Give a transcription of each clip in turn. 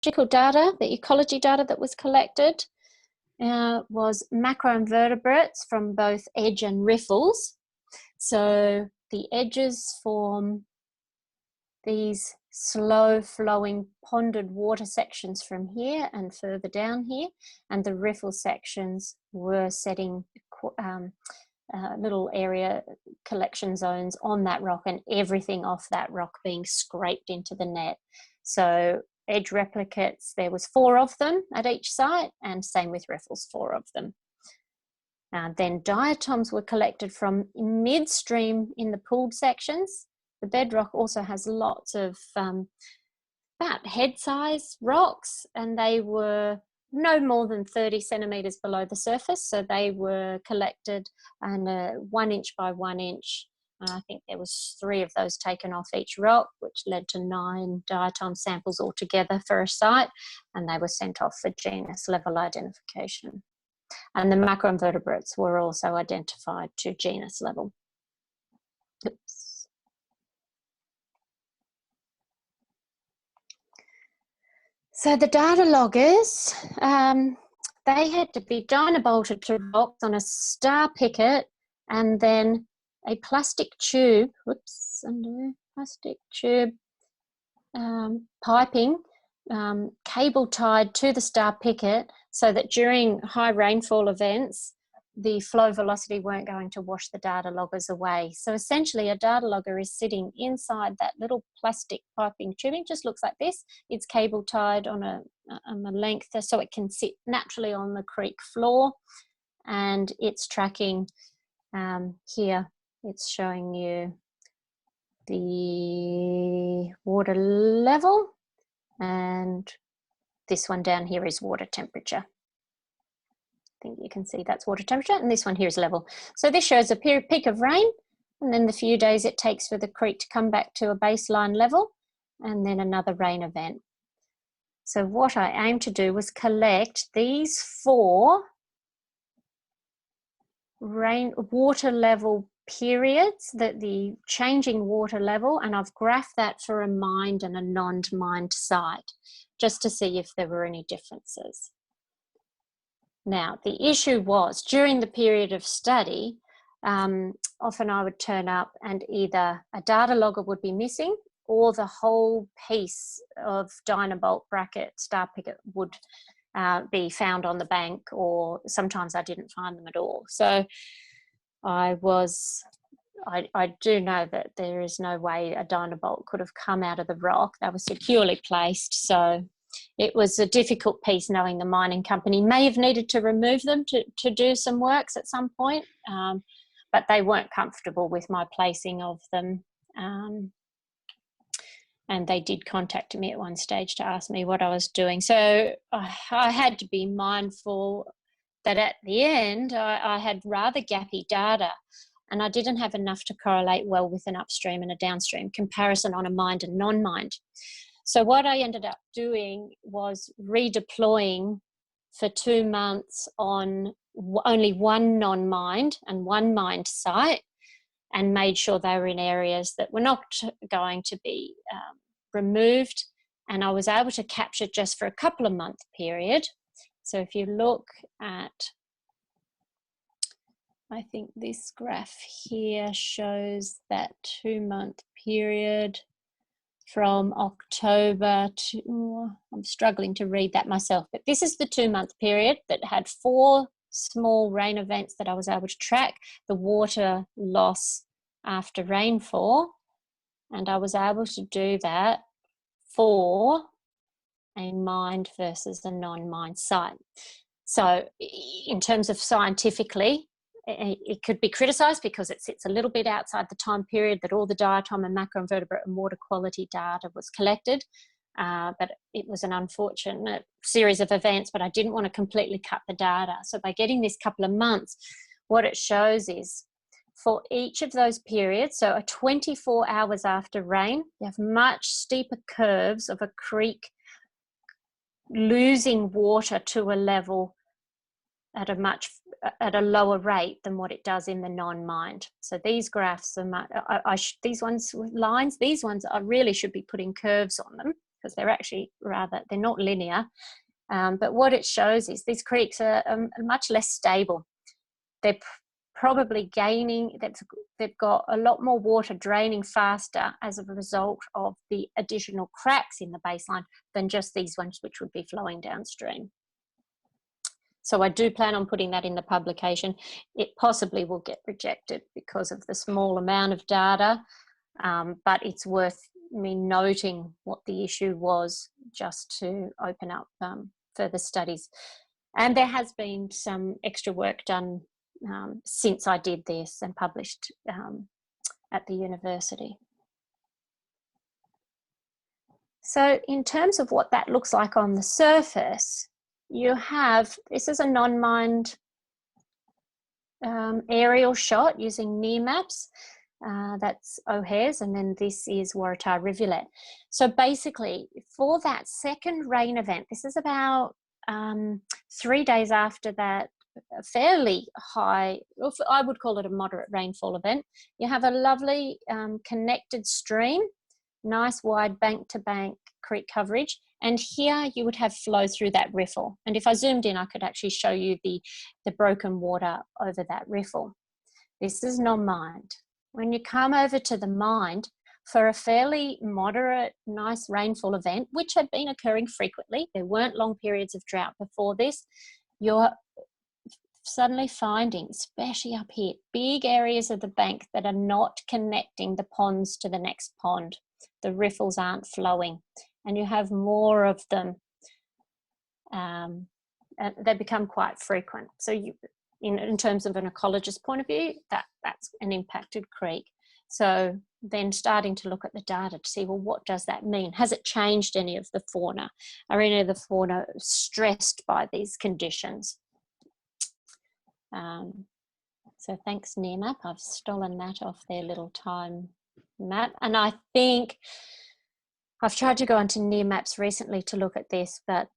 ecological data, the ecology data that was collected was macroinvertebrates from both edge and riffles. So the edges form these slow flowing ponded water sections from here and further down here, and the riffle sections were setting little area collection zones on that rock, and everything off that rock being scraped into the net. So edge replicates, there was 4 of them at each site, and same with riffles, 4 of them. Then diatoms were collected from midstream in the pooled sections. The bedrock also has lots of about head-size rocks, and they were no more than 30 centimetres below the surface. So they were collected and 1 inch by 1 inch. I think there was 3 of those taken off each rock, which led to 9 diatom samples altogether for a site, and they were sent off for genus level identification. And the macroinvertebrates were also identified to genus level. Oops. So the data loggers, they had to be dynabolted to rocks on a star picket, and then a plastic tube, plastic tube piping, cable tied to the star picket, so that during high rainfall events, the flow velocity weren't going to wash the data loggers away. So essentially a data logger is sitting inside that little plastic piping tubing, just looks like this. It's cable tied on a length so it can sit naturally on the creek floor, and it's tracking here. It's showing you the water level, and this one down here is water temperature. I think you can see that's water temperature, and this one here is level. So this shows a peak of rain, and then the few days it takes for the creek to come back to a baseline level, and then another rain event. So what I aim to do was collect these 4 water level periods, the changing water level, and I've graphed that for a mined and a non-mined site, just to see if there were any differences. Now, the issue was, during the period of study, often I would turn up and either a data logger would be missing, or the whole piece of dynabolt bracket star picket would be found on the bank, or sometimes I didn't find them at all. So I do know that there is no way a dynabolt could have come out of the rock. They were securely placed, so it was a difficult piece, knowing the mining company may have needed to remove them to do some works at some point, but they weren't comfortable with my placing of them. And they did contact me at one stage to ask me what I was doing. So I had to be mindful that at the end I had rather gappy data, and I didn't have enough to correlate well with an upstream and a downstream comparison on a mined and non-mined. So what I ended up doing was redeploying for 2 months on only 1 non-mined and 1 mined site, and made sure they were in areas that were not going to be removed. And I was able to capture just for a couple of month period. So if you look at, I think this graph here shows that 2 month period from October to, I'm struggling to read that myself, but this is the 2 month period that had 4 small rain events that I was able to track the water loss after rainfall, and I was able to do that for a mined versus a non-mined site. So in terms of scientifically, it could be criticised because it sits a little bit outside the time period that all the diatom and macroinvertebrate and water quality data was collected. But it was an unfortunate series of events, but I didn't want to completely cut the data. So by getting this couple of months, what it shows is for each of those periods, so a 24 hours after rain, you have much steeper curves of a creek losing water to a level at a lower rate than what it does in the non-mined. So these graphs are these ones with lines, these ones I really should be putting curves on them. because they're actually they're not linear. But what it shows is these creeks are much less stable. They're probably gaining, they've got a lot more water draining faster as a result of the additional cracks in the baseline than just these ones which would be flowing downstream. So I do plan on putting that in the publication. It possibly will get rejected because of the small amount of data, but it's worth me noting what the issue was just to open up further studies. And there has been some extra work done since I did this and published at the university. So in terms of what that looks like on the surface, you have, this is a non-mined aerial shot using near maps. That's O'Hare's, and then this is Waratah Rivulet. So basically, for that second rain event, this is about 3 days after that fairly high, I would call it a moderate rainfall event, you have a lovely connected stream, nice wide bank-to-bank creek coverage, and here you would have flow through that riffle. And if I zoomed in, I could actually show you the broken water over that riffle. This is non-mined. When you come over to the mined, for a fairly moderate, nice rainfall event, which had been occurring frequently, there weren't long periods of drought before this, you're suddenly finding, especially up here, big areas of the bank that are not connecting the ponds to the next pond. The riffles aren't flowing, and you have more of them. And they become quite frequent. So you, in terms of an ecologist point of view, that's an impacted creek. So then starting to look at the data to see, well, what does that mean? Has it changed any of the fauna? Are any of the fauna stressed by these conditions? So thanks, NearMap. I've stolen that off their little time map. And I think I've tried to go onto NearMaps recently to look at this, but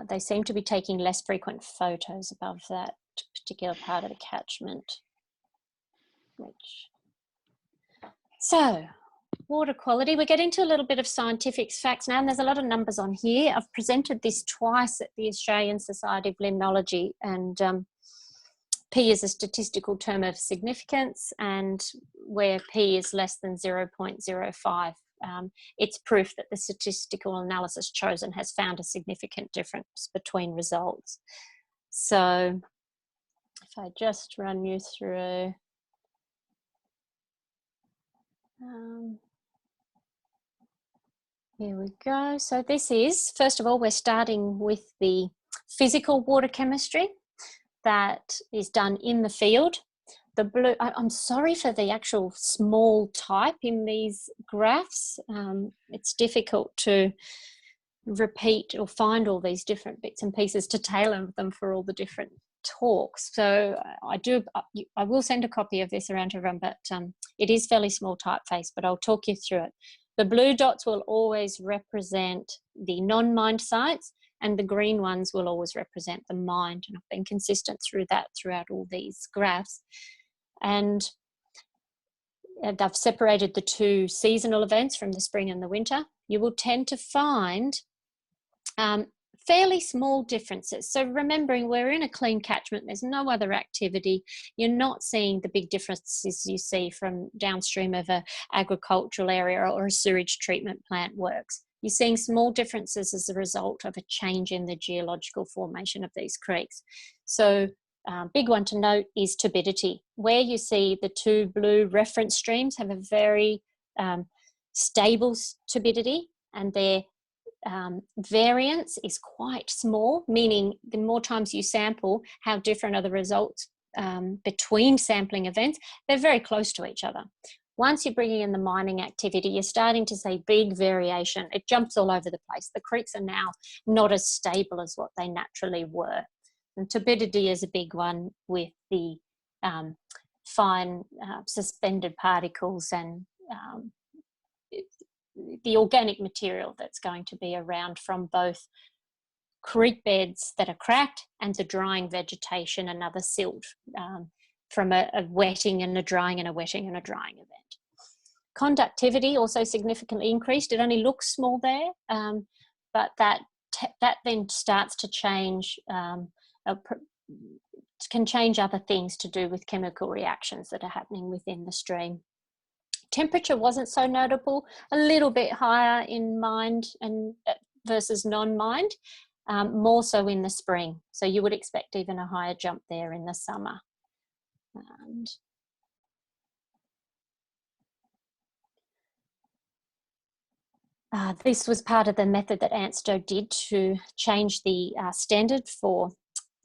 they seem to be taking less frequent photos above that particular part of the catchment. So, water quality, we're getting to a little bit of scientific facts now, and there's a lot of numbers on here. I've presented this twice at the Australian Society of Limnology, and P is a statistical term of significance, and where P is less than 0.05, it's proof that the statistical analysis chosen has found a significant difference between results. So if I just run you through, here we go. So this is, first of all, we're starting with the physical water chemistry that is done in the field. The blue, I'm sorry for the actual small type in these graphs. It's difficult to repeat or find all these different bits and pieces to tailor them for all the different talks. So I will send a copy of this around to everyone, but it is fairly small typeface, but I'll talk you through it. The blue dots will always represent the non-mined sites, and the green ones will always represent the mined. And I've been consistent throughout all these graphs. And I've separated the two seasonal events from the spring and the winter. You will tend to find fairly small differences. So remembering we're in a clean catchment, there's no other activity. You're not seeing the big differences you see from downstream of an agricultural area or a sewage treatment plant works. You're seeing small differences as a result of a change in the geological formation of these creeks. So big one to note is turbidity, where you see the two blue reference streams have a very stable turbidity, and their variance is quite small, meaning the more times you sample, how different are the results between sampling events. They're very close to each other. Once you're bringing in the mining activity, you're starting to see big variation. It jumps all over the place. The creeks are now not as stable as what they naturally were. And turbidity is a big one with the fine suspended particles and the organic material that's going to be around from both creek beds that are cracked and the drying vegetation and other silt from a wetting and a drying and a wetting and a drying event. Conductivity also significantly increased. It only looks small there, but that then starts to change, can change other things to do with chemical reactions that are happening within the stream. Temperature wasn't so notable, a little bit higher in mined and versus non-mined, more so in the spring. So you would expect even a higher jump there in the summer. And this was part of the method that ANSTO did to change the standard for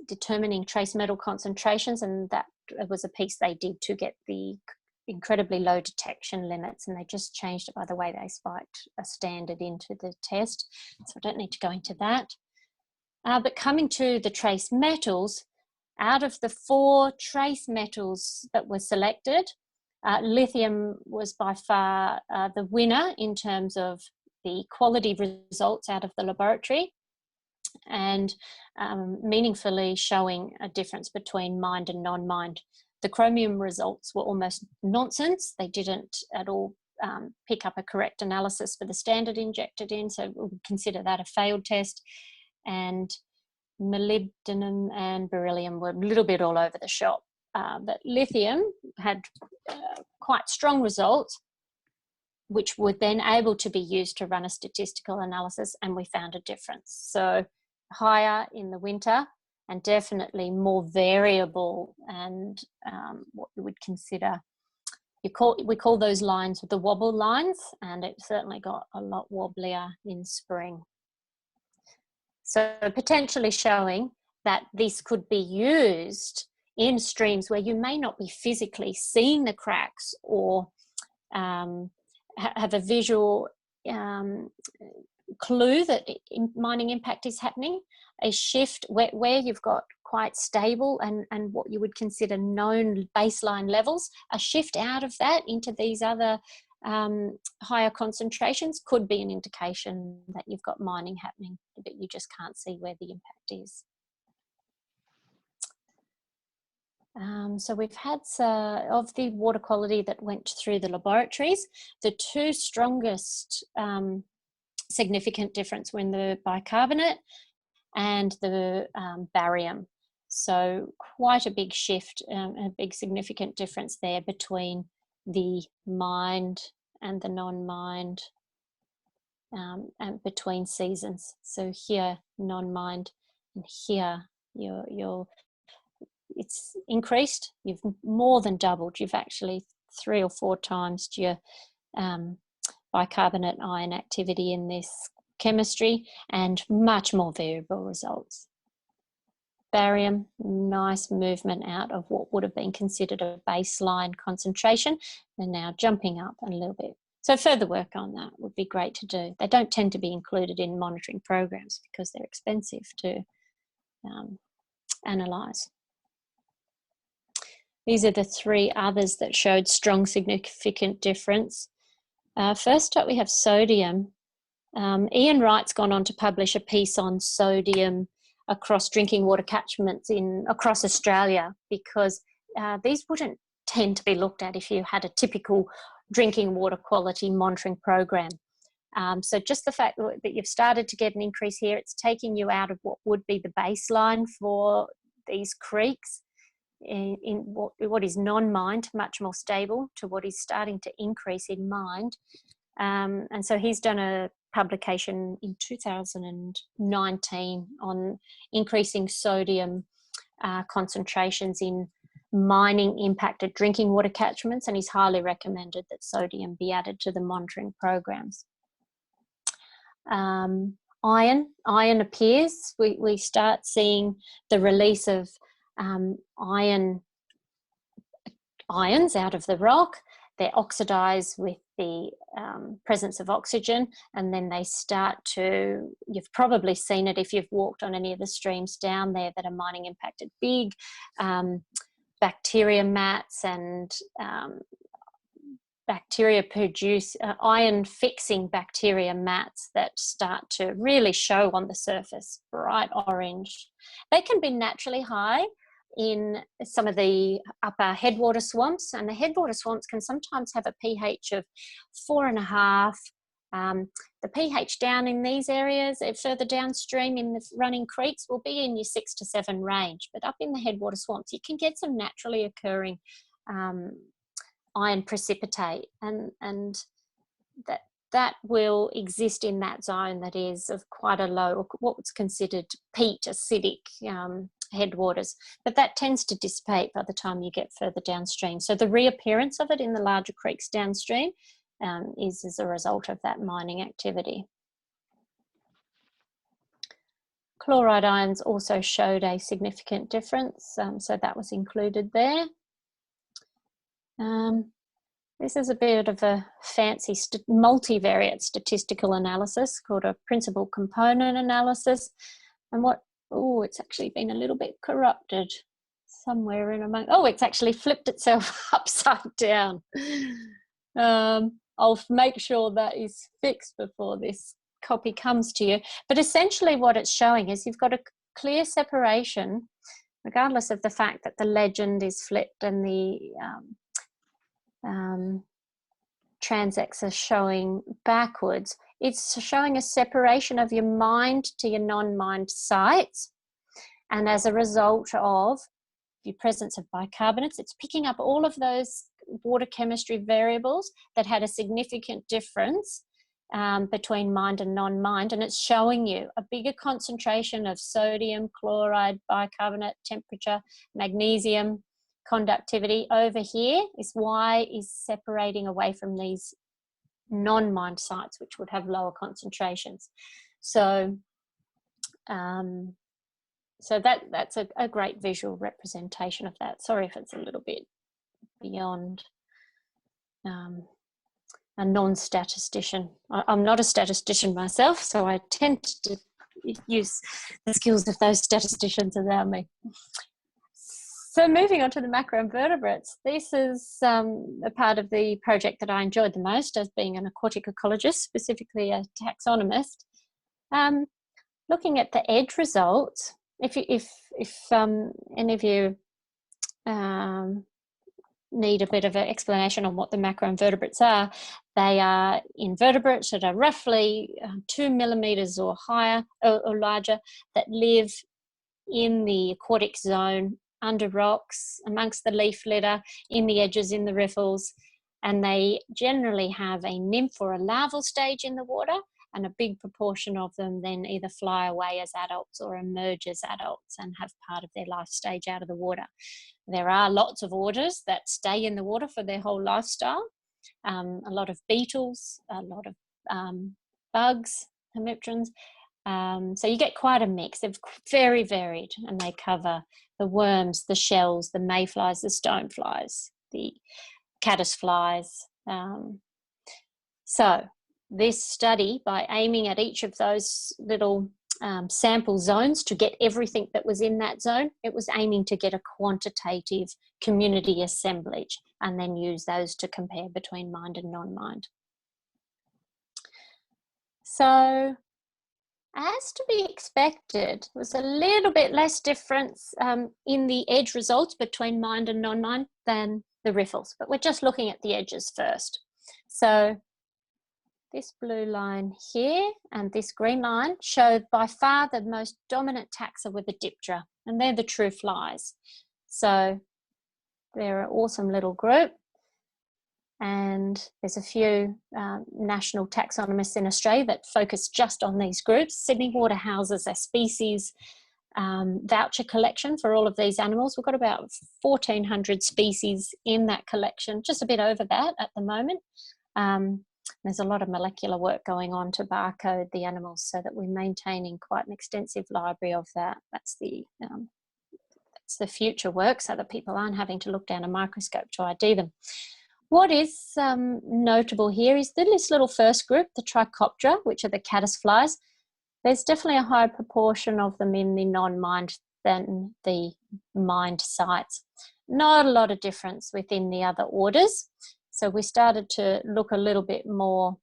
determining trace metal concentrations, and that was a piece they did to get the incredibly low detection limits, and they just changed it by the way they spiked a standard into the test. So I don't need to go into that. But coming to the trace metals, out of the 4 trace metals that were selected, lithium was by far the winner in terms of the quality results out of the laboratory, and meaningfully showing a difference between mined and non-mined. The chromium results were almost nonsense. They didn't at all pick up a correct analysis for the standard injected in, so we'll consider that a failed test. And molybdenum and beryllium were a little bit all over the shop. But lithium had quite strong results, which were then able to be used to run a statistical analysis, and we found a difference. So higher in the winter and definitely more variable, and what you would consider, we call those lines the wobble lines, and it certainly got a lot wobblier in spring. So potentially showing that this could be used in streams where you may not be physically seeing the cracks or have a visual clue that mining impact is happening, a shift where you've got quite stable and what you would consider known baseline levels, a shift out of that into these other higher concentrations could be an indication that you've got mining happening, but you just can't see where the impact is. So we've had of the water quality that went through the laboratories, the 2 strongest significant difference were in the bicarbonate and the barium. So quite a big shift, a big significant difference there between the mined and the non-mined, and between seasons. So here non-mined, and here it's increased. You've more than doubled. You've actually 3 or 4 times your bicarbonate ion activity in this chemistry, and much more variable results. Barium, nice movement out of what would have been considered a baseline concentration, and now jumping up a little bit. So further work on that would be great to do. They don't tend to be included in monitoring programs because they're expensive to analyse. These are the 3 others that showed strong significant difference. First up we have sodium. Ian Wright's gone on to publish a piece on sodium across drinking water catchments across Australia, because these wouldn't tend to be looked at if you had a typical drinking water quality monitoring program. So just the fact that you've started to get an increase here, it's taking you out of what would be the baseline for these creeks in what is non-mined, much more stable, to what is starting to increase in mined. And so he's done a publication in 2019 on increasing sodium concentrations in mining impacted drinking water catchments, and he's highly recommended that sodium be added to the monitoring programs. Iron appears. We start seeing the release of ions out of the rock. They oxidize with the presence of oxygen, and then they start to, you've probably seen it if you've walked on any of the streams down there that are mining impacted, big bacteria mats and bacteria produce iron fixing bacteria mats that start to really show on the surface, bright orange. They can be naturally high in some of the upper headwater swamps, and the headwater swamps can sometimes have a pH of 4.5. The pH down in these areas, further downstream in the running creeks, will be in your 6 to 7 range, but up in the headwater swamps, you can get some naturally occurring iron precipitate, and that will exist in that zone that is of quite a low, or what's considered peat acidic headwaters, but that tends to dissipate by the time you get further downstream. So the reappearance of it in the larger creeks downstream is as a result of that mining activity. Chloride ions also showed a significant difference, so that was included there. This is a bit of a fancy multivariate statistical analysis called a principal component analysis. And it's actually been a little bit corrupted somewhere in among, it's actually flipped itself upside down. I'll make sure that is fixed before this copy comes to you. But essentially what it's showing is you've got a clear separation, regardless of the fact that the legend is flipped and the transects are showing backwards. It's showing a separation of your mined to your non-mined sites, and as a result of the presence of bicarbonates, it's picking up all of those water chemistry variables that had a significant difference between mined and non-mined, and it's showing you a bigger concentration of sodium, chloride, bicarbonate, temperature, magnesium, conductivity over here is why is separating away from these non-mined sites, which would have lower concentrations. So, that's a great visual representation of that. Sorry if it's a little bit beyond a non-statistician. I'm not a statistician myself, so I tend to use the skills of those statisticians around me. So moving on to the macroinvertebrates, this is a part of the project that I enjoyed the most as being an aquatic ecologist, specifically a taxonomist. Looking at the EDGE results, if any of you need a bit of an explanation on what the macroinvertebrates are, they are invertebrates that are roughly 2 millimeters or higher or larger that live in the aquatic zone, under rocks, amongst the leaf litter, in the edges, in the riffles, and they generally have a nymph or a larval stage in the water, and a big proportion of them then either fly away as adults or emerge as adults and have part of their life stage out of the water. There are lots of orders that stay in the water for their whole lifestyle, a lot of beetles, a lot of bugs, hemipterans. So you get quite a mix. They're very varied, and they cover the worms, the shells, the mayflies, the stoneflies, the caddisflies. So this study, by aiming at each of those little sample zones to get everything that was in that zone, it was aiming to get a quantitative community assemblage and then use those to compare between mined and non-mined. So, as to be expected, there was a little bit less difference in the EDGE results between mined and non-mined than the riffles, but we're just looking at the edges first. So this blue line here and this green line show by far the most dominant taxa with the diptera, and they're the true flies. So they're an awesome little group. And there's a few national taxonomists in Australia that focus just on these groups. Sydney Water houses a species voucher collection for all of these animals. We've got about 1,400 species in that collection, just a bit over that at the moment. There's a lot of molecular work going on to barcode the animals so that we're maintaining quite an extensive library of that. That's the future work, so that people aren't having to look down a microscope to ID them. What is notable here is this little first group, the Tricapture, which are the caddisflies. There's definitely a higher proportion of them in the non-mined than the mined sites. Not a lot of difference within the other orders. So we started to look a little bit more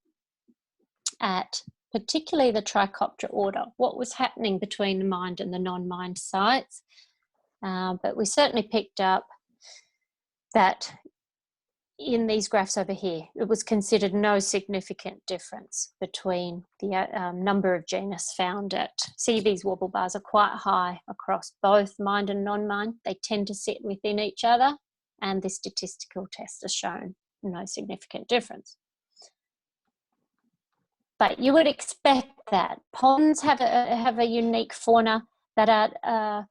at particularly the Tricapture order, what was happening between the mined and the non-mined sites. but we certainly picked up that in these graphs over here, it was considered no significant difference between the number of genus found at, see these wobble bars are quite high across both mined and non-mined. They tend to sit within each other, and the statistical test has shown no significant difference. But you would expect that. Ponds have a unique fauna that are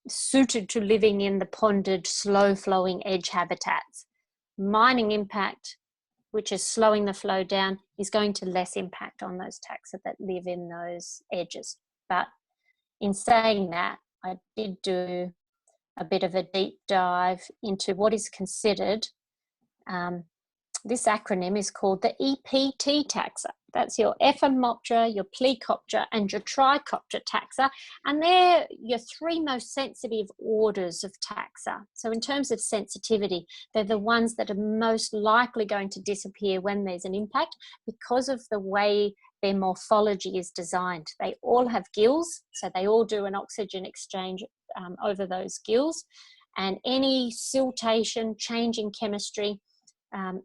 suited to living in the ponded, slow-flowing edge habitats. Mining impact, which is slowing the flow down, is going to less impact on those taxa that live in those edges. But in saying that, I did do a bit of a deep dive into what is considered, this acronym is called the EPT Taxa. That's your Ephemeroptera, your Plecoptera, and your Tricapture taxa. And they're your three most sensitive orders of taxa. So in terms of sensitivity, they're the ones that are most likely going to disappear when there's an impact because of the way their morphology is designed. They all have gills, so they all do an oxygen exchange over those gills. And any siltation, change in chemistry,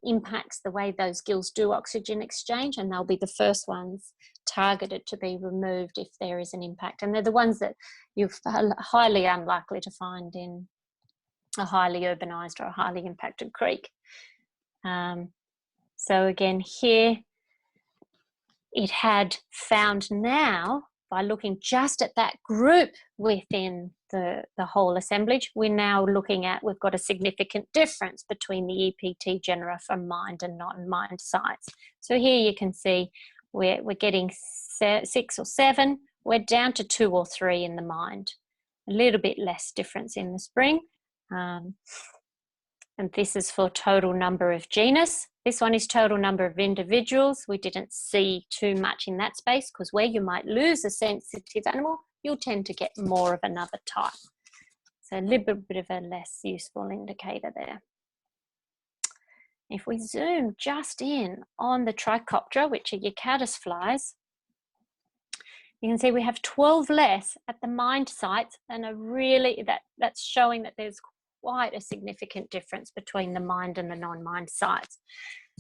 impacts the way those gills do oxygen exchange, and they'll be the first ones targeted to be removed if there is an impact. And they're the ones that you're highly unlikely to find in a highly urbanized or a highly impacted creek. So again, here it had found now, by looking just at that group within the whole assemblage, we're now looking at, we've got a significant difference between the EPT genera from mined and non-mined sites. So here you can see we're getting 6 or 7, we're down to 2 or 3 in the mined. A little bit less difference in the spring. And this is for total number of genus. This one is total number of individuals. We didn't see too much in that space because where you might lose a sensitive animal, you'll tend to get more of another type. So a little bit of a less useful indicator there. If we zoom just in on the Tricapture, which are your caddisflies, you can see we have 12 less at the mined sites, and that's showing that there's quite a significant difference between the mined and the non-mined sites.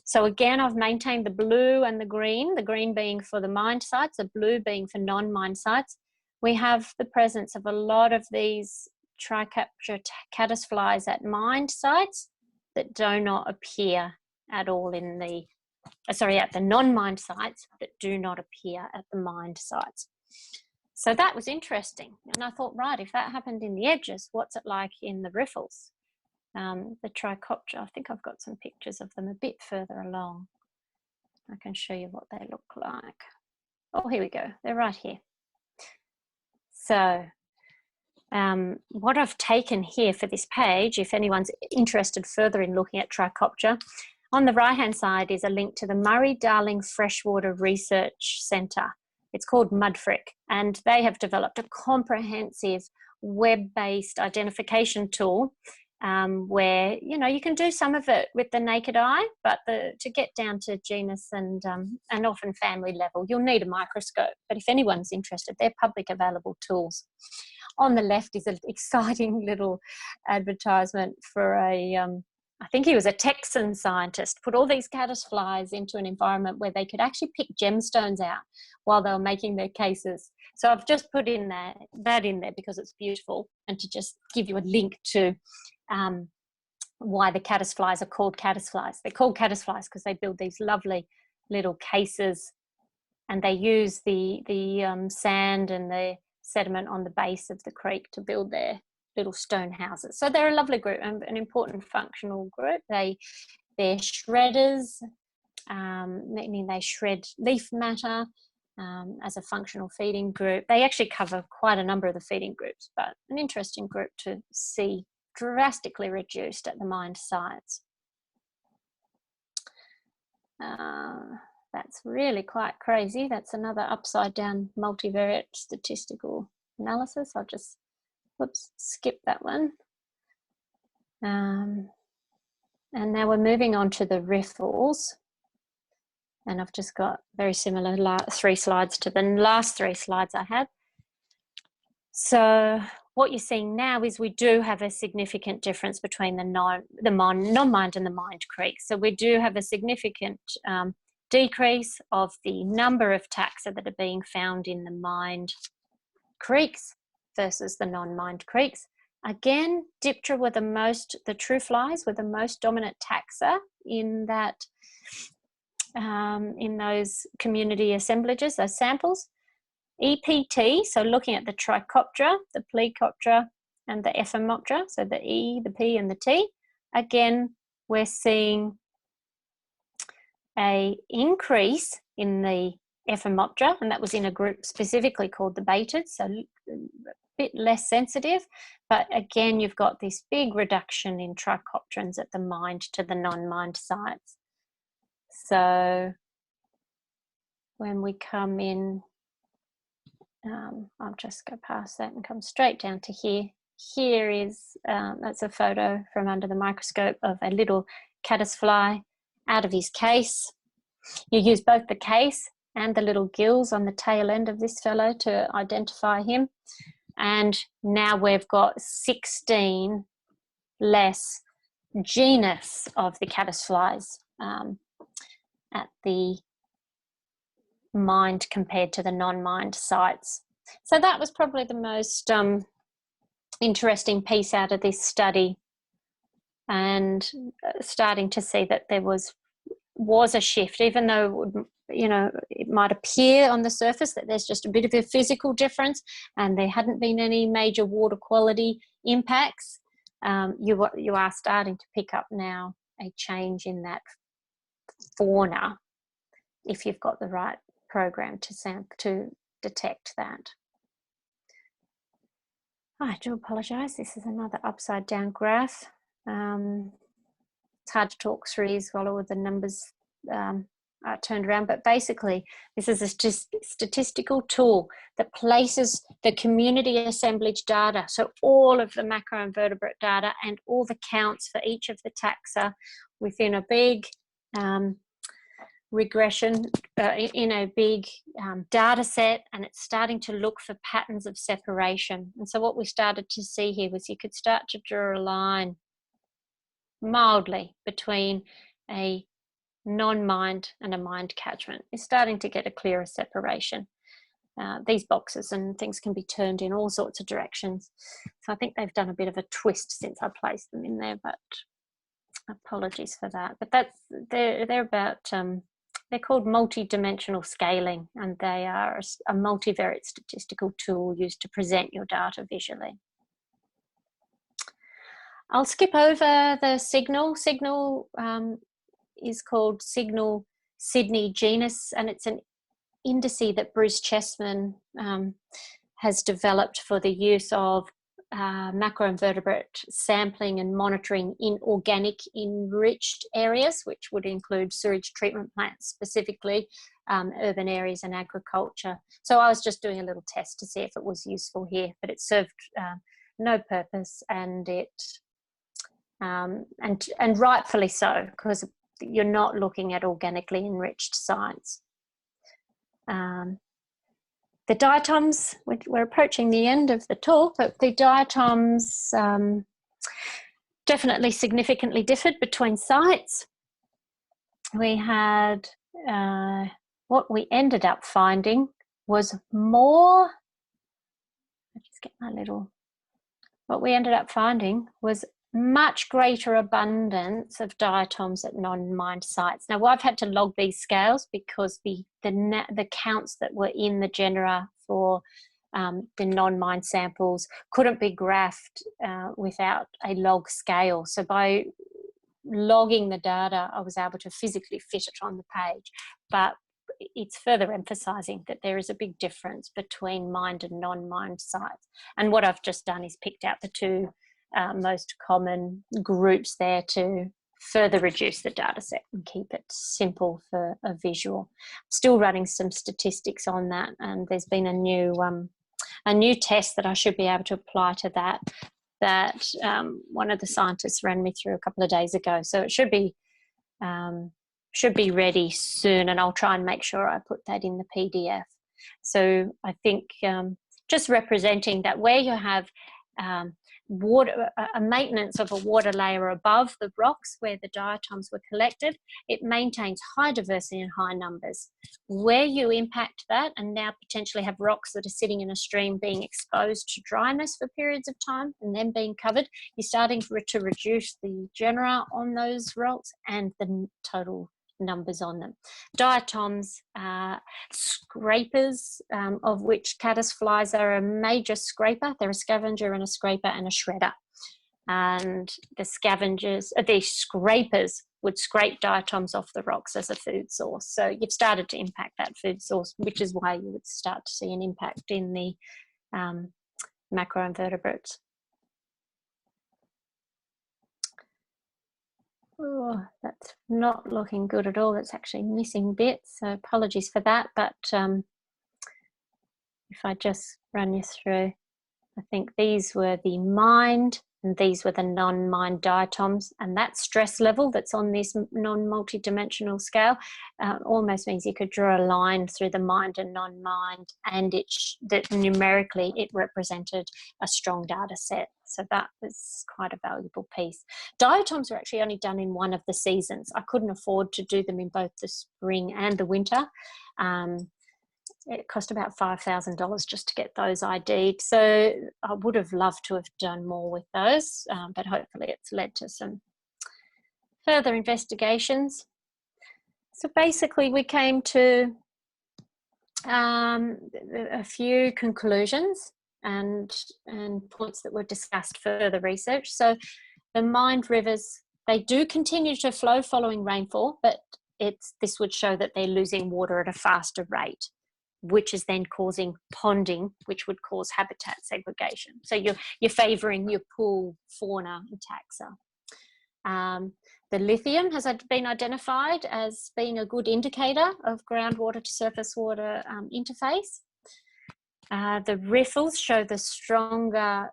So again, I've maintained the blue and the green being for the mined sites, the blue being for non-mined sites. We have the presence of a lot of these Tricapture caddisflies at mined sites that do not appear at all in the, at the non-mined sites that do not appear at the mined sites. So that was interesting. And I thought, right, if that happened in the edges, what's it like in the riffles? The Tricapture, I think I've got some pictures of them a bit further along. I can show you what they look like. Oh, here we go. They're right here. So what I've taken here for this page, if anyone's interested further in looking at Tricapture, on the right-hand side is a link to the Murray-Darling Freshwater Research Centre. It's called Mudfrick, and they have developed a comprehensive web-based identification tool where, you know, you can do some of it with the naked eye, but to get down to genus and often family level, you'll need a microscope. But if anyone's interested, they're public available tools. On the left is an exciting little advertisement for I think he was a Texan scientist, put all these caddisflies into an environment where they could actually pick gemstones out while they were making their cases. So I've just put in that in there because it's beautiful, and to just give you a link to why the caddisflies are called caddisflies. They're called caddisflies because they build these lovely little cases, and they use the sand and the sediment on the base of the creek to build their little stone houses. So they're a lovely group and an important functional group. They're shredders, meaning they shred leaf matter as a functional feeding group. They actually cover quite a number of the feeding groups, but an interesting group to see drastically reduced at the mined sites. That's really quite crazy. That's another upside down multivariate statistical analysis. I'll just skip that one. And now we're moving on to the riffles. And I've just got very similar 3 slides to the last 3 slides I had. So what you're seeing now is we do have a significant difference between the non-mined and the mined creeks. So we do have a significant decrease of the number of taxa that are being found in the mined creeks versus the non-mined creeks. Again, Diptera were the true flies were the most dominant taxa in that, in those community assemblages, those samples. EPT, so looking at the Tricapture, the Plecoptera, and the Ephemoptera, so the E, the P, and the T, again, we're seeing an increase in the Ephemoptera, and that was in a group specifically called the baited, so a bit less sensitive, but again, you've got this big reduction in Tricopterans at the mined to the non-mined sites. So when we come in, I'll just go past that and come straight down to here. Here is, that's a photo from under the microscope of a little caddisfly out of his case. You use both the case and the little gills on the tail end of this fellow to identify him. And now we've got 16 less genus of the caddisflies at the mined compared to the non-mined sites. So that was probably the most interesting piece out of this study, and starting to see that there was a shift, even though, you know, it might appear on the surface that there's just a bit of a physical difference and there hadn't been any major water quality impacts. You are starting to pick up now a change in that fauna if you've got the right program to detect that. I do apologise, this is another upside down graph. It's hard to talk through these while all the numbers are turned around, but basically this is a statistical tool that places the community assemblage data, so all of the macroinvertebrate data and all the counts for each of the taxa within a big regression, in a big data set, and it's starting to look for patterns of separation. And so what we started to see here was you could start to draw a line mildly between a non-mined and a mined catchment. You're starting to get a clearer separation. These boxes and things can be turned in all sorts of directions. So I think they've done a bit of a twist since I placed them in there, but apologies for that. But they're about, they're called multidimensional scaling, and they are a multivariate statistical tool used to present your data visually. I'll skip over the signal. Signal is called Signal Sydney Genus, and it's an indice that Bruce Chessman has developed for the use of macroinvertebrate sampling and monitoring in organic enriched areas, which would include sewage treatment plants, specifically urban areas and agriculture. So I was just doing a little test to see if it was useful here, but it served no purpose, and it and rightfully so, because you're not looking at organically enriched sites. The diatoms, we're approaching the end of the talk, but the diatoms definitely significantly differed between sites. We had, what we ended up finding was more, what we ended up finding was much greater abundance of diatoms at non-mined sites. Now, I've had to log these scales because the counts that were in the genera for the non-mined samples couldn't be graphed without a log scale. So by logging the data, I was able to physically fit it on the page. But it's further emphasising that there is a big difference between mined and non-mined sites. And what I've just done is picked out the two most common groups there to further reduce the data set and keep it simple for a visual. Still running some statistics on that, and there's been a new test that I should be able to apply to that one of the scientists ran me through a couple of days ago. So it should be ready soon, and I'll try and make sure I put that in the PDF. So I think just representing that where you have a maintenance of a water layer above the rocks where the diatoms were collected. It maintains high diversity and high numbers. Where you impact that and now potentially have rocks that are sitting in a stream being exposed to dryness for periods of time and then being covered, you're starting to reduce the genera on those rocks and the total numbers on them. Diatoms, scrapers, of which caddisflies are a major scraper. They're a scavenger and a scraper and a shredder. And the scavengers, these scrapers would scrape diatoms off the rocks as a food source. So you've started to impact that food source, which is why you would start to see an impact in the macroinvertebrates. Oh, that's not looking good at all. It's actually missing bits, so apologies for that. But if I just run you through, I think these were the mined and these were the non-mined diatoms, and that stress level that's on this non-multidimensional scale almost means you could draw a line through the mined and non-mined, and that numerically it represented a strong data set. So that was quite a valuable piece. Diatoms were actually only done in one of the seasons. I couldn't afford to do them in both the spring and the winter. It cost about $5,000 just to get those ID'd. So I would have loved to have done more with those, but hopefully it's led to some further investigations. So basically we came to a few conclusions and points that were discussed for further research. So the mined rivers, they do continue to flow following rainfall, but this would show that they're losing water at a faster rate, which is then causing ponding, which would cause habitat segregation. So you're favouring your pool fauna and taxa. The lithium has been identified as being a good indicator of groundwater to surface water interface. The riffles show the stronger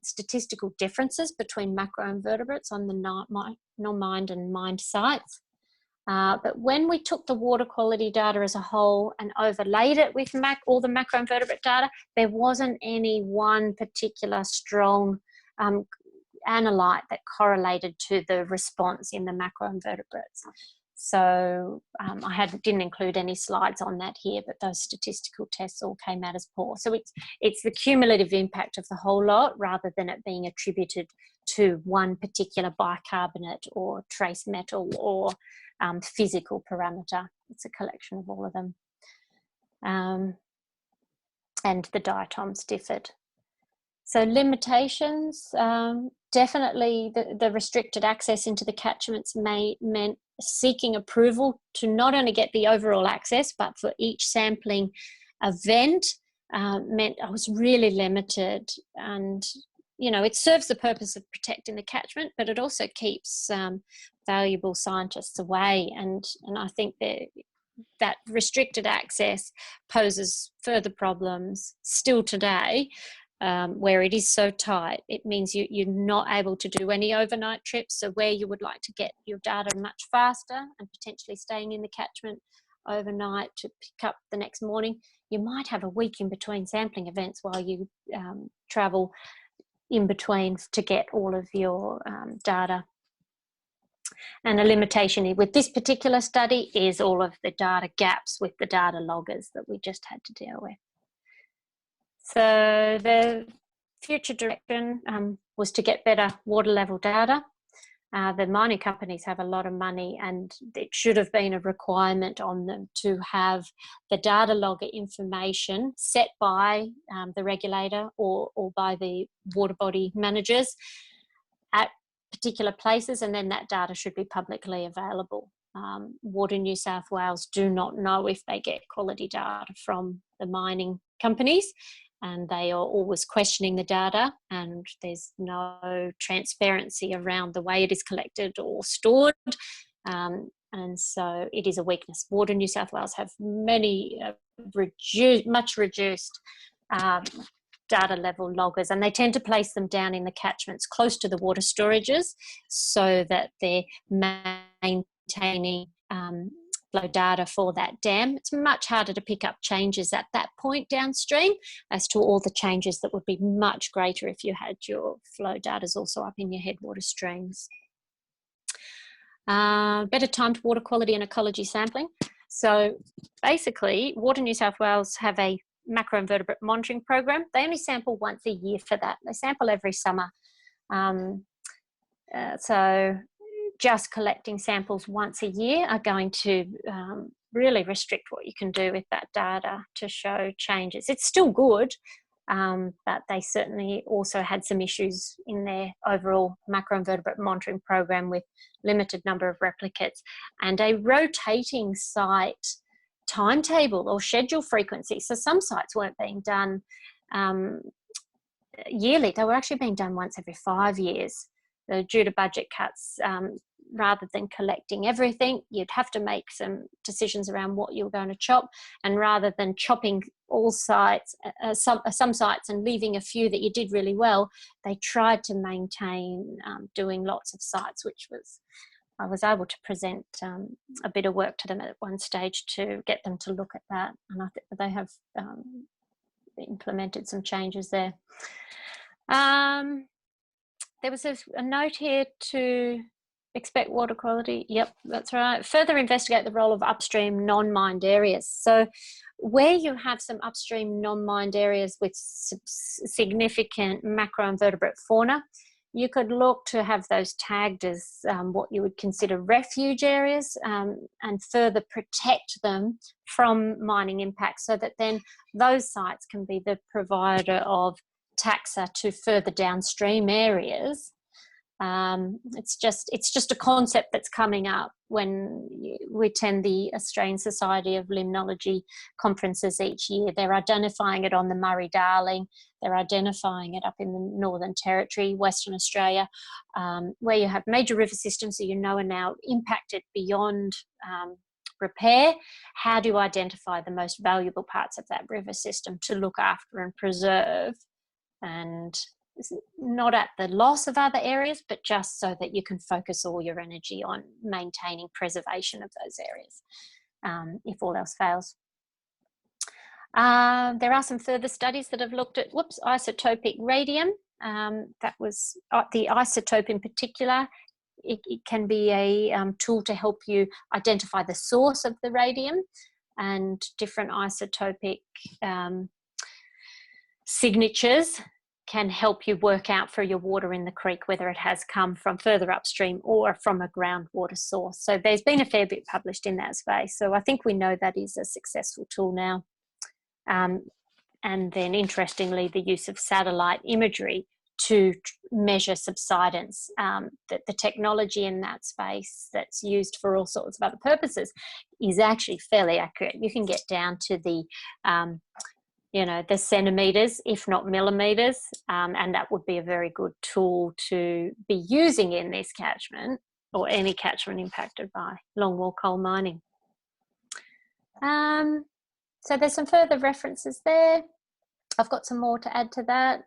statistical differences between macroinvertebrates on the non-mined and mined sites. But when we took the water quality data as a whole and overlaid it with all the macroinvertebrate data, there wasn't any one particular strong analyte that correlated to the response in the macroinvertebrates. So I didn't include any slides on that here, but those statistical tests all came out as poor. So it's the cumulative impact of the whole lot rather than it being attributed to one particular bicarbonate or trace metal or physical parameter. It's a collection of all of them. And the diatoms differed. So limitations, definitely the restricted access into the catchments meant seeking approval to not only get the overall access, but for each sampling event meant I was really limited. And, you know, it serves the purpose of protecting the catchment, but it also keeps valuable scientists away. And I think that restricted access poses further problems still today, where it is so tight. It means you're not able to do any overnight trips. So where you would like to get your data much faster and potentially staying in the catchment overnight to pick up the next morning, you might have a week in between sampling events while you travel in between to get all of your data. And a limitation with this particular study is all of the data gaps with the data loggers that we just had to deal with. So the future direction was to get better water level data. The mining companies have a lot of money, and it should have been a requirement on them to have the data logger information set by the regulator or by the water body managers at particular places, and then that data should be publicly available. Water New South Wales do not know if they get quality data from the mining companies, and they are always questioning the data, and there's no transparency around the way it is collected or stored, and so it is a weakness. Water New South Wales have many much reduced data level loggers, and they tend to place them down in the catchments close to the water storages so that they're maintaining flow data for that dam. It's much harder to pick up changes at that point downstream as to all the changes that would be much greater if you had your flow data also up in your headwater streams. Better timed water quality and ecology sampling. So basically, Water New South Wales have a macroinvertebrate monitoring program. They only sample once a year for that. They sample every summer. So just collecting samples once a year are going to really restrict what you can do with that data to show changes. It's still good, but they certainly also had some issues in their overall macroinvertebrate monitoring program with limited number of replicates and a rotating site timetable or schedule frequency. So some sites weren't being done yearly. They were actually being done once every 5 years. So due to budget cuts, rather than collecting everything, you'd have to make some decisions around what you're going to chop, and rather than chopping all sites, some sites and leaving a few that you did really well, they tried to maintain doing lots of sites, which was, I was able to present a bit of work to them at one stage to get them to look at that, and I think they have implemented some changes there. There was a note here to expect water quality. Yep, that's right. Further investigate the role of upstream non-mined areas. So where you have some upstream non-mined areas with significant macroinvertebrate fauna, you could look to have those tagged as what you would consider refuge areas and further protect them from mining impacts, so that then those sites can be the provider of taxa to further downstream areas. It's just a concept that's coming up when we attend the Australian Society of Limnology conferences each year. They're identifying it on the Murray-Darling, they're identifying it up in the Northern Territory, Western Australia, where you have major river systems that you know are now impacted beyond repair. How do you identify the most valuable parts of that river system to look after and preserve, and not at the loss of other areas, but just so that you can focus all your energy on maintaining preservation of those areas, if all else fails. There are some further studies that have looked at isotopic radium. That was the isotope in particular. It can be a tool to help you identify the source of the radium, and different isotopic signatures can help you work out for your water in the creek whether it has come from further upstream or from a groundwater source. So there's been a fair bit published in that space. So I think we know that is a successful tool now. And then interestingly, the use of satellite imagery to measure subsidence. The technology in that space that's used for all sorts of other purposes is actually fairly accurate. You can get down to the the centimetres, if not millimetres, and that would be a very good tool to be using in this catchment or any catchment impacted by longwall coal mining. So there's some further references there. I've got some more to add to that.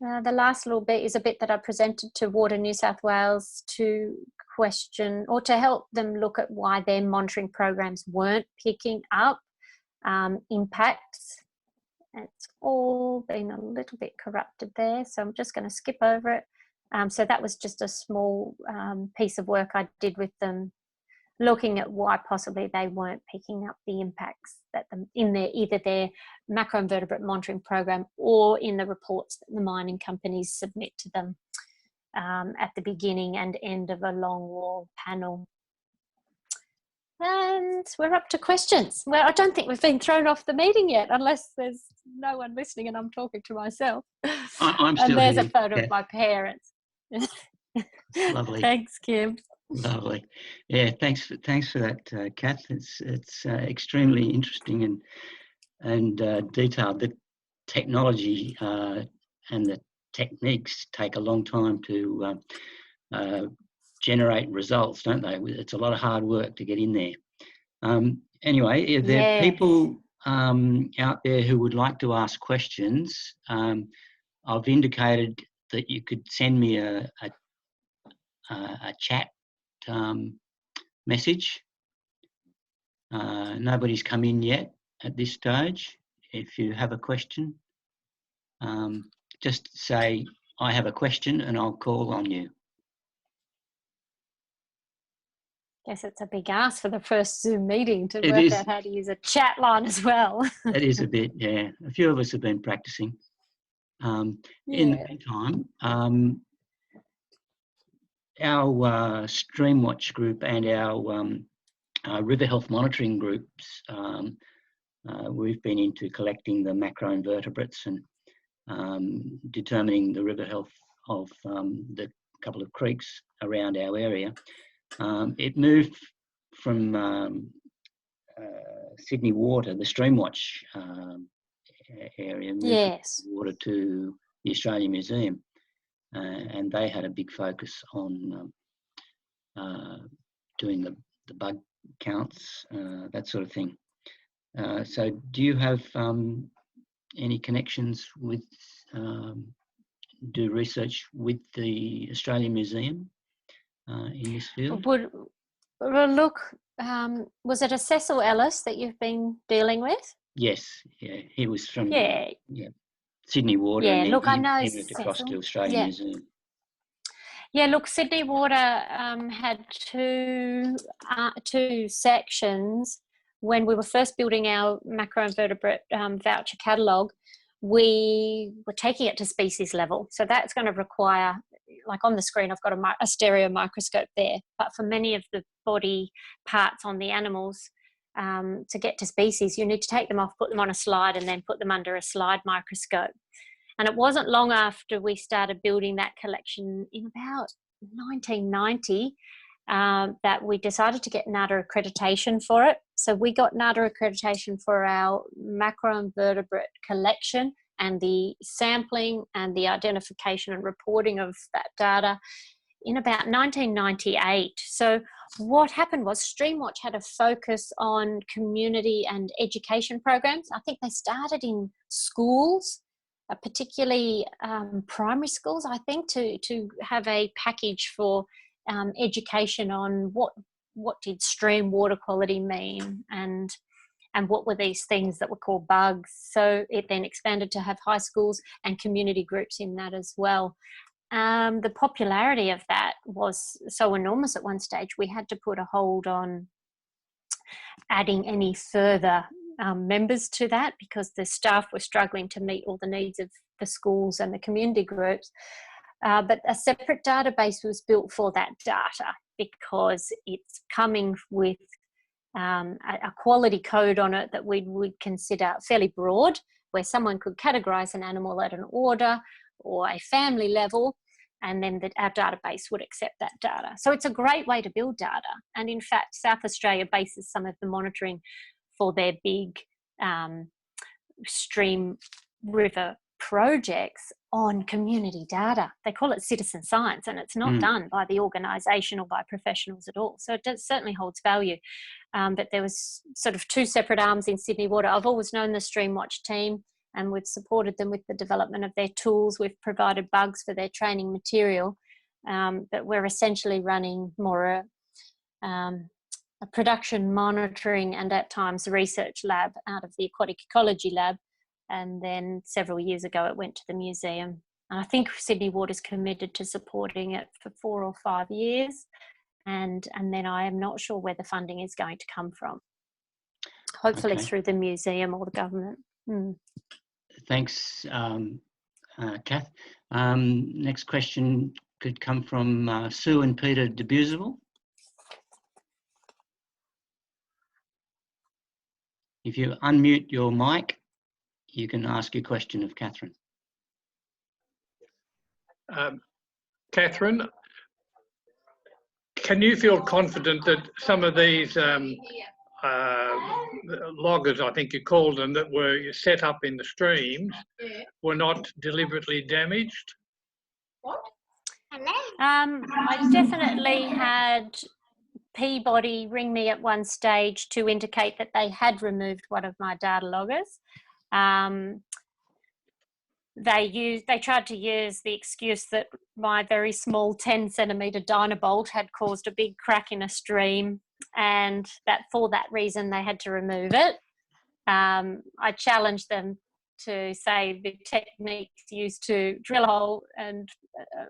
The last little bit is a bit that I presented to Water New South Wales to question or to help them look at why their monitoring programs weren't picking up impacts. It's all been a little bit corrupted there, so I'm just going to skip over it. So that was just a small piece of work I did with them, looking at why possibly they weren't picking up the impacts that in either their macroinvertebrate monitoring program or in the reports that the mining companies submit to them at the beginning and end of a longwall panel. And we're up to questions. Well, I don't think we've been thrown off the meeting yet, unless there's no one listening and I'm talking to myself. I'm still and there's here. a photo of my parents. Lovely. Thanks, Kim. Lovely. Yeah, thanks for that, Kath. It's extremely interesting and detailed. The technology and the techniques take a long time to generate results, don't they? It's a lot of hard work to get in there. Anyway, if there are people out there who would like to ask questions, I've indicated that you could send me a chat message, Nobody's come in yet at this stage. If you have a question, just say, I have a question, and I'll call on you. Guess it's a big ask for the first Zoom meeting to It work is. out how to use a chat line as well. It is a bit, yeah. A few of us have been practicing. In the meantime, our Streamwatch group and our river health monitoring groups, we've been into collecting the macroinvertebrates and determining the river health of the couple of creeks around our area. It moved from Sydney Water, the Streamwatch area, moved from water to the Australian Museum, and they had a big focus on doing the bug counts, that sort of thing. So do you have any connections with, do research with the Australian Museum in this field? Well, look, was it Cecil Ellis that you've been dealing with? Yes, yeah, he was from Sydney Water, and look, I know he moved across to Australian Museum. Yeah, look, Sydney Water had two sections. When we were first building our macroinvertebrate voucher catalogue, we were taking it to species level. So that's going to require, like on the screen, I've got a stereo microscope there, but for many of the body parts on the animals, to get to species, you need to take them off, put them on a slide, and then put them under a slide microscope. And it wasn't long after we started building that collection in about 1990 that we decided to get NADA accreditation for it. So we got NADA accreditation for our macroinvertebrate collection and the sampling and the identification and reporting of that data in about 1998. So what happened was Streamwatch had a focus on community and education programs. I think they started in schools, particularly primary schools, I think, to have a package for education on what did stream water quality mean and what were these things that were called bugs. So it then expanded to have high schools and community groups in that as well. The popularity of that was so enormous at one stage, we had to put a hold on adding any further members to that because the staff were struggling to meet all the needs of the schools and the community groups. But a separate database was built for that data because it's coming with a quality code on it that we would consider fairly broad, where someone could categorise an animal at an order or a family level, and then our database would accept that data. So it's a great way to build data. And in fact, South Australia bases some of the monitoring for their big stream river projects on community data. They call it citizen science, and it's not done by the organisation or by professionals at all. So it certainly holds value. But there was sort of two separate arms in Sydney Water. I've always known the Streamwatch team, and we've supported them with the development of their tools. We've provided bugs for their training material, but we're essentially running more a production monitoring and at times research lab out of the Aquatic Ecology Lab. And then several years ago, it went to the museum. And I think Sydney Water's committed to supporting it for 4 or 5 years. And then I am not sure where the funding is going to come from. Hopefully through the museum or the government. Thanks, Kath. Next question could come from Sue and Peter Debusable. If you unmute your mic, you can ask your question of Catherine. Catherine, can you feel confident that some of these loggers, I think you called them, that were set up in the streams were not deliberately damaged? What? I definitely had Peabody ring me at one stage to indicate that they had removed one of my data loggers. They tried to use the excuse that my very small 10 centimetre dynabolt had caused a big crack in a stream and that for that reason they had to remove it. I challenged them to say the techniques used to drill a hole and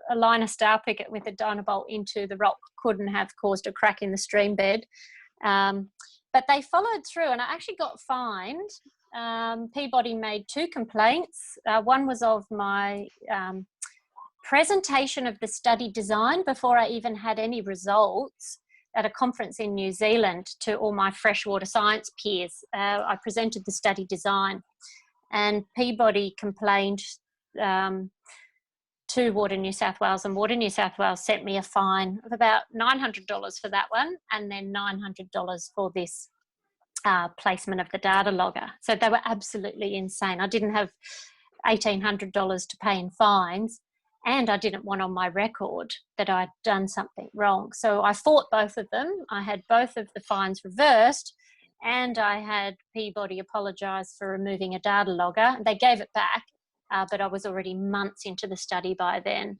align a star picket with a dynabolt into the rock couldn't have caused a crack in the stream bed. But they followed through, and I actually got fined. Peabody made 2 complaints. One was of my presentation of the study design before I even had any results at a conference in New Zealand to all my freshwater science peers. I presented the study design, and Peabody complained to Water New South Wales, and Water New South Wales sent me a fine of about $900 for that one, and then $900 for this placement of the data logger. So they were absolutely insane. I didn't have $1,800 to pay in fines, and I didn't want on my record that I'd done something wrong. So I fought both of them. I had both of the fines reversed, and I had Peabody apologise for removing a data logger. They gave it back, but I was already months into the study by then,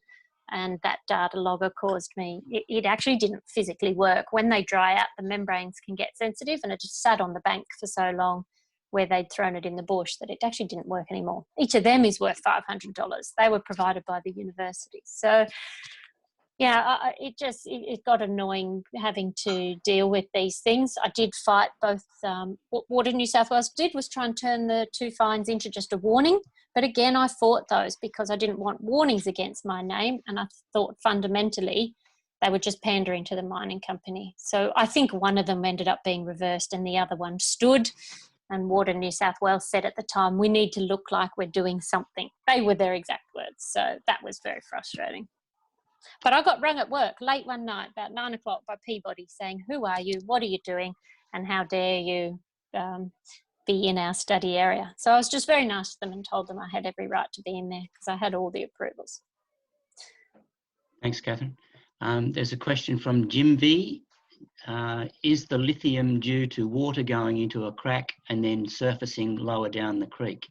and that data logger caused me, it actually didn't physically work. When they dry out, the membranes can get sensitive, and it just sat on the bank for so long where they'd thrown it in the bush that it actually didn't work anymore. Each of them is worth $500. They were provided by the university. So yeah, it got annoying having to deal with these things. I did fight both. What Water New South Wales did was try and turn the 2 fines into just a warning. But again, I fought those because I didn't want warnings against my name. And I thought fundamentally they were just pandering to the mining company. So I think one of them ended up being reversed and the other one stood. And Water New South Wales said at the time, we need to look like we're doing something. They were their exact words. So that was very frustrating. But I got rung at work late one night, about 9 o'clock, by Peabody saying, who are you? What are you doing? And how dare you be in our study area? So I was just very nice to them and told them I had every right to be in there because I had all the approvals. Thanks, Catherine. There's a question from Jim V. Is the lithium due to water going into a crack and then surfacing lower down the creek?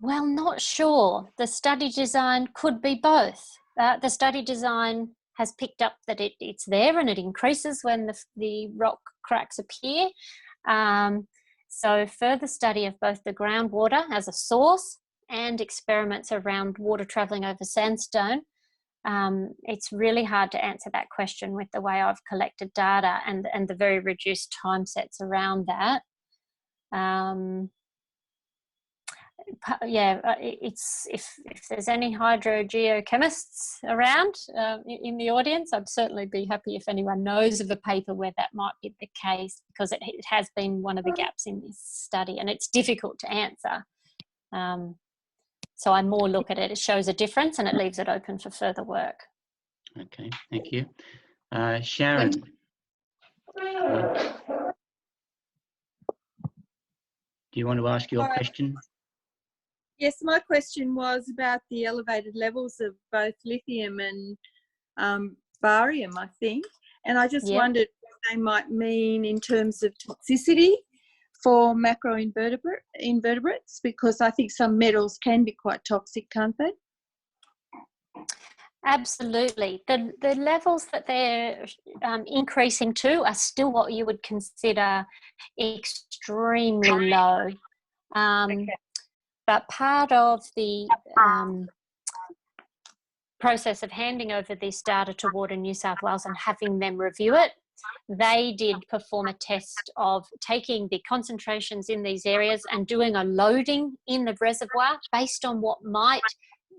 Well, not sure. The study design could be both. The study design has picked up that it's there and it increases when the rock cracks appear. So further study of both the groundwater as a source and experiments around water travelling over sandstone, it's really hard to answer that question with the way I've collected data and the very reduced time sets around that. It's if there's any hydrogeochemists around in the audience, I'd certainly be happy if anyone knows of a paper where that might be the case, because it has been one of the gaps in this study and it's difficult to answer. So I more look at it, it shows a difference and it leaves it open for further work. Okay, thank you. Sharon. Do you want to ask your question? Yes, my question was about the elevated levels of both lithium and barium, I think. And I just wondered what they might mean in terms of toxicity for macroinvertebrates, because I think some metals can be quite toxic, can't they? Absolutely. The levels that they're increasing to are still what you would consider extremely low. But part of the process of handing over this data to Water New South Wales and having them review it, they did perform a test of taking the concentrations in these areas and doing a loading in the reservoir based on what might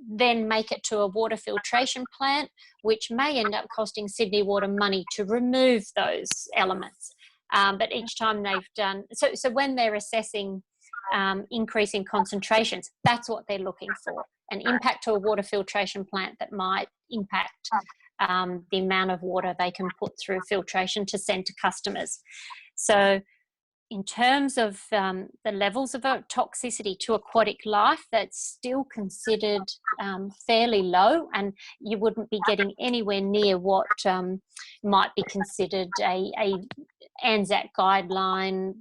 then make it to a water filtration plant, which may end up costing Sydney Water money to remove those elements. But each time they've done, so when they're assessing increasing concentrations, that's what they're looking for, an impact to a water filtration plant that might impact the amount of water they can put through filtration to send to customers. So in terms of the levels of toxicity to aquatic life, that's still considered fairly low, and you wouldn't be getting anywhere near what might be considered a ANZAC guideline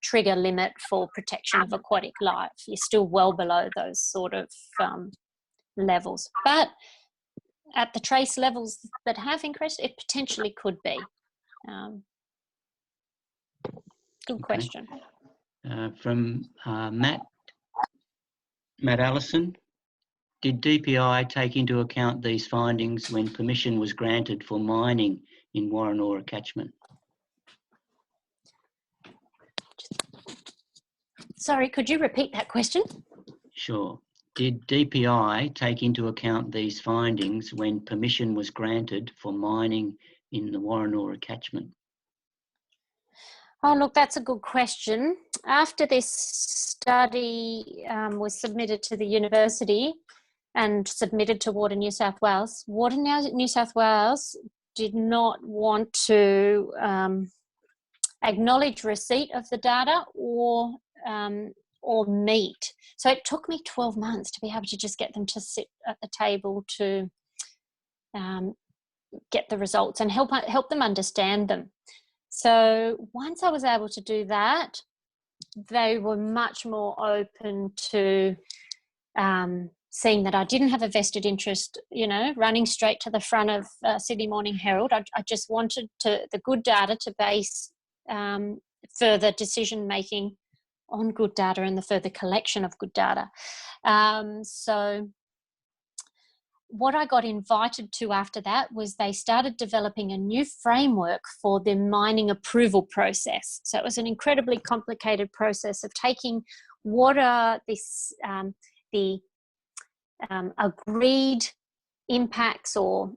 trigger limit for protection of aquatic life. You're still well below those sort of levels. But at the trace levels that have increased, it potentially could be. Good question. From Matt Allison, did DPI take into account these findings when permission was granted for mining in Woronora catchment? Sorry, could you repeat that question? Sure. Did DPI take into account these findings when permission was granted for mining in the Woronora catchment? Oh, look, that's a good question. After this study was submitted to the university and submitted to Water New South Wales, Water New South Wales did not want to acknowledge receipt of the data or meet. So it took me 12 months to be able to just get them to sit at the table to get the results and help them understand them. So once I was able to do that, they were much more open to seeing that I didn't have a vested interest, you know, running straight to the front of Sydney Morning Herald. I just wanted the good data to base further decision making on good data and the further collection of good data. So what I got invited to after that was they started developing a new framework for the mining approval process. So it was an incredibly complicated process of taking what are the agreed impacts or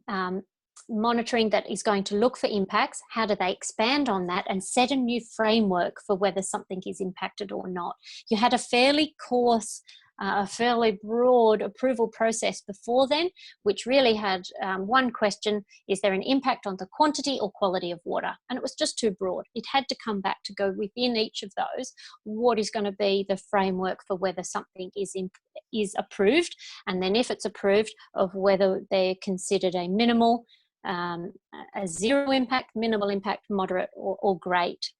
monitoring that is going to look for impacts, how do they expand on that and set a new framework for whether something is impacted or not. You had a fairly coarse, a fairly broad approval process before then, which really had one question: is there an impact on the quantity or quality of water? And it was just too broad. It had to come back to go within each of those. What is going to be the framework for whether something is approved, and then if it's approved, of whether they're considered a minimal, a zero impact, minimal impact, moderate, or great.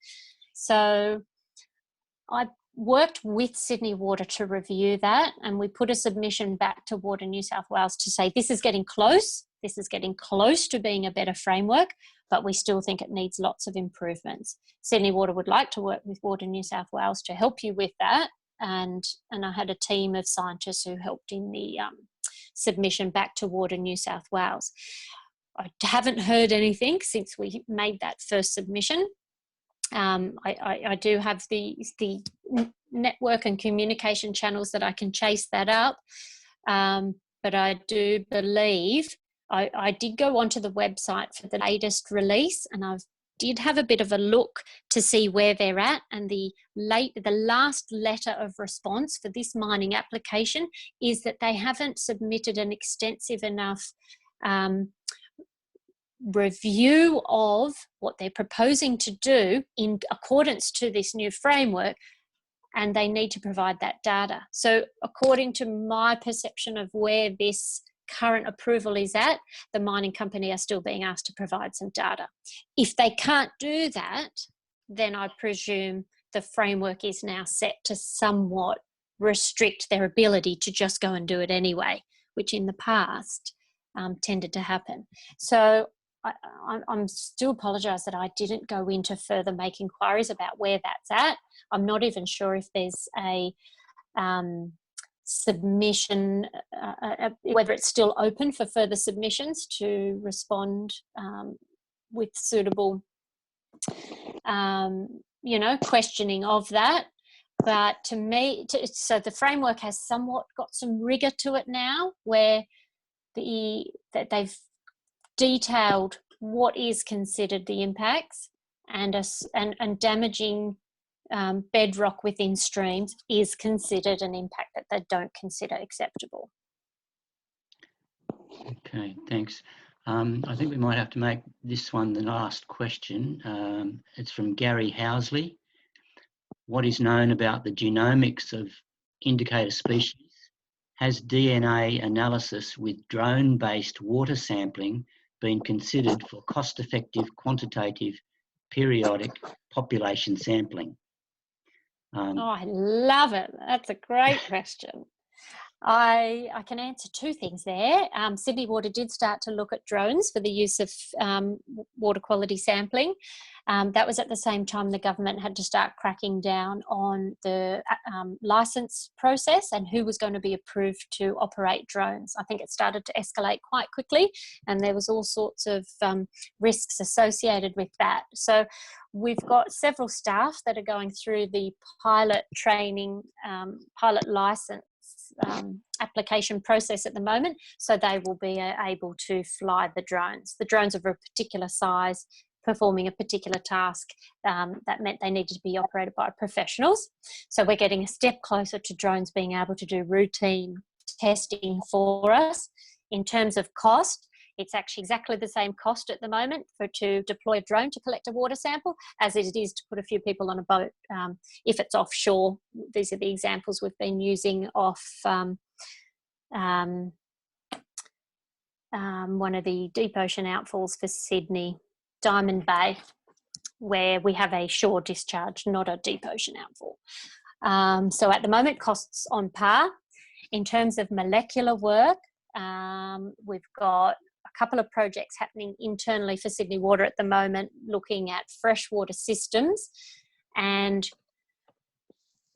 So I worked with Sydney Water to review that, and we put a submission back to Water New South Wales to say this is getting close to being a better framework, but we still think it needs lots of improvements. Sydney Water would like to work with Water New South Wales to help you with that, and I had a team of scientists who helped in the submission back to Water New South Wales. I haven't heard anything since we made that first submission. I do have the network and communication channels that I can chase that up, but I do believe I did go onto the website for the latest release, and I did have a bit of a look to see where they're at, and the last letter of response for this mining application is that they haven't submitted an extensive enough review of what they're proposing to do in accordance to this new framework, and they need to provide that data. So according to my perception of where this current approval is at, the mining company are still being asked to provide some data. If they can't do that, then I presume the framework is now set to somewhat restrict their ability to just go and do it anyway, which in the past tended to happen. So I'm still apologise that I didn't go into further make inquiries about where that's at. I'm not even sure if there's a submission, whether it's still open for further submissions to respond with suitable, questioning of that. But to me, so the framework has somewhat got some rigour to it now, where that they've detailed what is considered the impacts, and damaging bedrock within streams is considered an impact that they don't consider acceptable. Okay, thanks. I think we might have to make this one the last question. It's from Gary Housley. What is known about the genomics of indicator species? Has DNA analysis with drone-based water sampling been considered for cost-effective, quantitative, periodic population sampling? I love it. That's a great question. I can answer two things there. Sydney Water did start to look at drones for the use of water quality sampling. That was at the same time the government had to start cracking down on the licence process and who was going to be approved to operate drones. I think it started to escalate quite quickly, and there was all sorts of risks associated with that. So we've got several staff that are going through the pilot training, pilot licence application process at the moment, so they will be able to fly the drones. The drones are of a particular size, performing a particular task that meant they needed to be operated by professionals. So we're getting a step closer to drones being able to do routine testing for us. In terms of cost, it's actually exactly the same cost at the moment to deploy a drone to collect a water sample as it is to put a few people on a boat. If it's offshore, these are the examples we've been using off one of the deep ocean outfalls for Sydney, Diamond Bay, where we have a shore discharge, not a deep ocean outfall. So at the moment, costs on par. In terms of molecular work, we've got a couple of projects happening internally for Sydney Water at the moment, looking at freshwater systems, and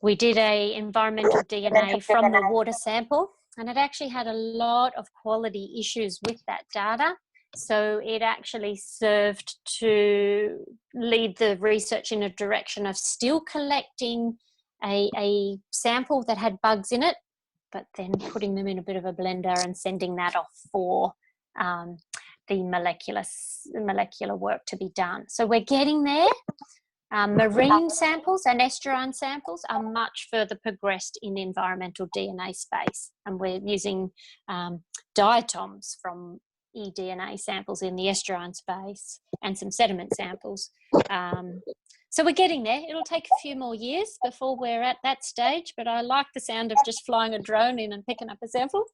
we did a environmental DNA from the water sample, and it actually had a lot of quality issues with that data. So it actually served to lead the research in a direction of still collecting a sample that had bugs in it, but then putting them in a bit of a blender and sending that off for the molecular work to be done. So we're getting there. Marine samples and estuarine samples are much further progressed in the environmental DNA space, and we're using diatoms from eDNA samples in the estuarine space and some sediment samples. So we're getting there. It'll take a few more years before we're at that stage, but I like the sound of just flying a drone in and picking up a sample.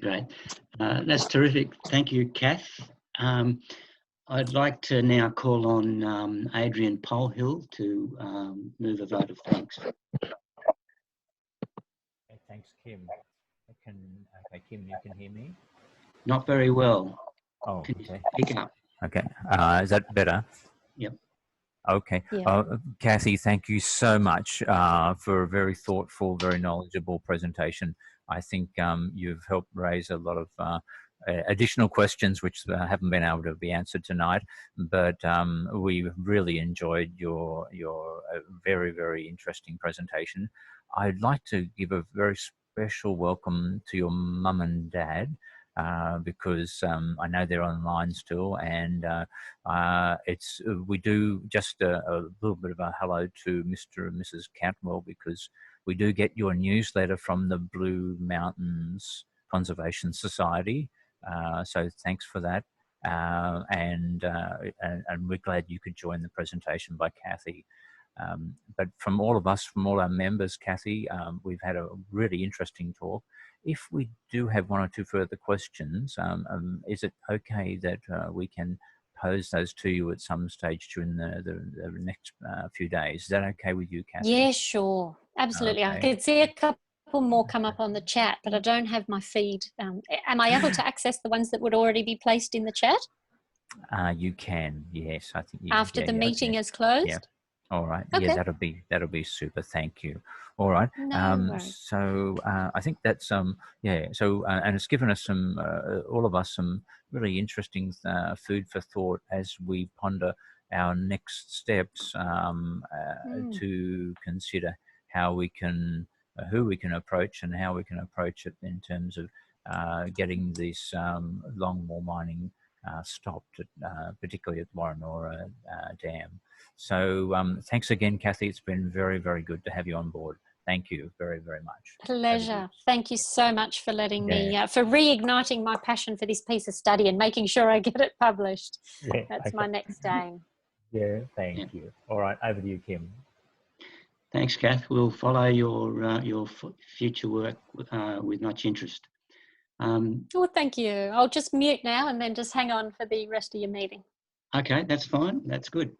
Great. That's terrific. Thank you, Kath. I'd like to now call on Adrian Polhill to move a vote of thanks. Okay, thanks, Kim. Okay, Kim, you can hear me? Not very well. Oh, Can you okay. speak up? Okay, is that better? Yep. Okay. Yeah. Kathy, thank you so much for a very thoughtful, very knowledgeable presentation. I think you've helped raise a lot of additional questions which haven't been able to be answered tonight, but we really enjoyed your very, very interesting presentation. I'd like to give a very special welcome to your mum and dad, because I know they're online still, and we do just a little bit of a hello to Mr. and Mrs. Cantwell, because we do get your newsletter from the Blue Mountains Conservation Society, so thanks for that, and we're glad you could join the presentation by Kathy. But from all of us, from all our members, Kathy, we've had a really interesting talk. If we do have one or two further questions, is it okay that we can pose those to you at some stage during the next few days? Is that okay with you, Kathy? Yeah, sure. Absolutely. Okay. I could see a couple more come up on the chat, but I don't have my feed. Am I able to access the ones that would already be placed in the chat? You can, yes. I think after the meeting is closed? Yeah. All right. Okay. Yeah, that'll be super. Thank you. All right. No worries. So I think that's yeah. So and it's given us some all of us some really interesting food for thought as we ponder our next steps to consider how we can who we can approach and how we can approach it in terms of getting this longwall mining stopped, particularly at Woronora Dam. So thanks again, Kathy. It's been very, very good to have you on board. Thank you very, very much. Pleasure. Thank you so much for letting me, for reigniting my passion for this piece of study and making sure I get it published. Yeah, that's my next aim. Yeah, thank you. All right, over to you, Kim. Thanks, Kath. We'll follow your future work with much interest. Well, thank you. I'll just mute now and then just hang on for the rest of your meeting. Okay, that's fine. That's good.